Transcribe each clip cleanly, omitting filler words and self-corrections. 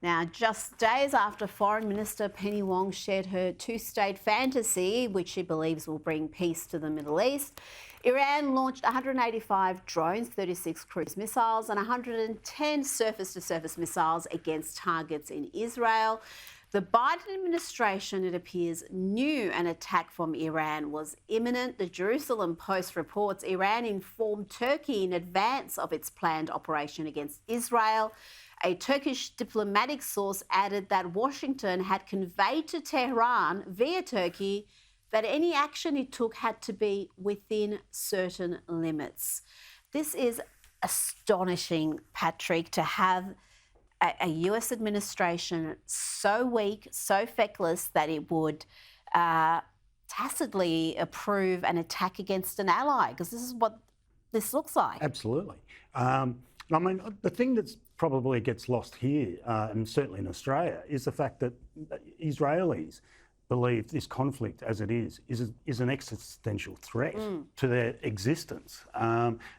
Now, just days after Foreign Minister Penny Wong shared her two-state fantasy, which she believes will bring peace to the Middle East, Iran launched 185 drones, 36 cruise missiles and 110 surface-to-surface missiles against targets in Israel. The Biden administration, it appears, knew an attack from Iran was imminent. The Jerusalem Post reports Iran informed Turkey in advance of its planned operation against Israel. A Turkish diplomatic source added that Washington had conveyed to Tehran via Turkey that any action it took had to be within certain limits. This is astonishing, Patrick, to have a US administration so weak, so feckless that it would tacitly approve an attack against an ally, because this is what this looks like. Absolutely. I mean, the thing that's probably gets lost here, and certainly in Australia, is the fact that Israelis believe this conflict as it is an existential threat to their existence.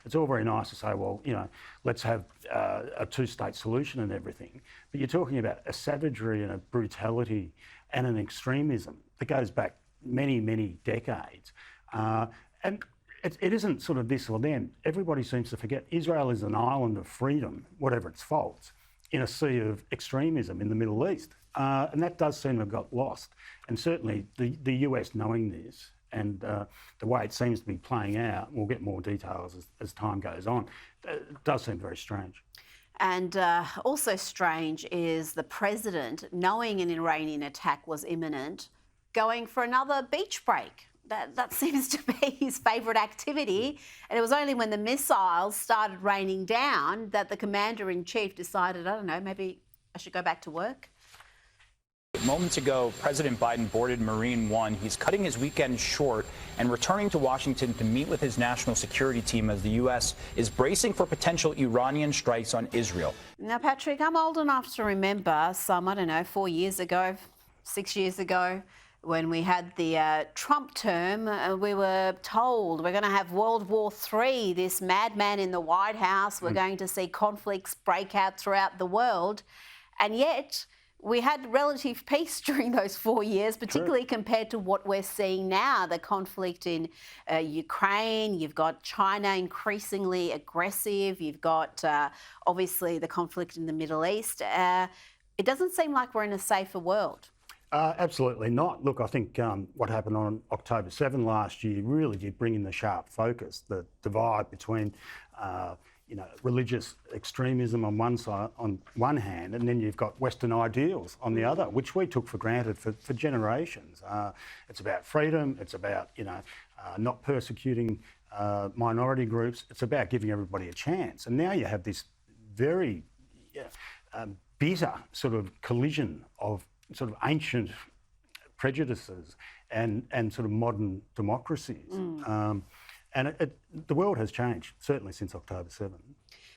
It's all very nice to say, well, you know, let's have a two-state solution and everything, but you're talking about a savagery and a brutality and an extremism that goes back many, many decades. And it isn't sort of this or them. Everybody seems to forget Israel is an island of freedom, whatever its faults, in a sea of extremism in the Middle East. And that does seem to have got lost. And certainly the US knowing this and the way it seems to be playing out, we'll get more details as time goes on, it does seem very strange. And also strange is the president, knowing an Iranian attack was imminent, going for another beach break. That seems to be his favourite activity. And it was only when the missiles started raining down that the commander-in-chief decided, I don't know, maybe I should go back to work. Moments ago, President Biden boarded Marine One. He's cutting his weekend short and returning to Washington to meet with his national security team as the U.S. is bracing for potential Iranian strikes on Israel. Now, Patrick, I'm old enough to remember some, I don't know, 4 years ago, 6 years ago, when we had the Trump term, we were told we're going to have World War III, this madman in the White House, we're going to see conflicts break out throughout the world. And yet we had relative peace during those 4 years, particularly compared to what we're seeing now, the conflict in Ukraine. You've got China increasingly aggressive. You've got, obviously, the conflict in the Middle East. It doesn't seem like we're in a safer world. Absolutely not. Look, I think what happened on October 7 last year really did bring in the sharp focus, the divide between religious extremism on one side, on one hand, and then you've got Western ideals on the other, which we took for granted for generations. It's about freedom. It's about not persecuting minority groups. It's about giving everybody a chance. And now you have this very bitter sort of collision of sort of ancient prejudices and sort of modern democracies. And the world has changed, certainly since October 7.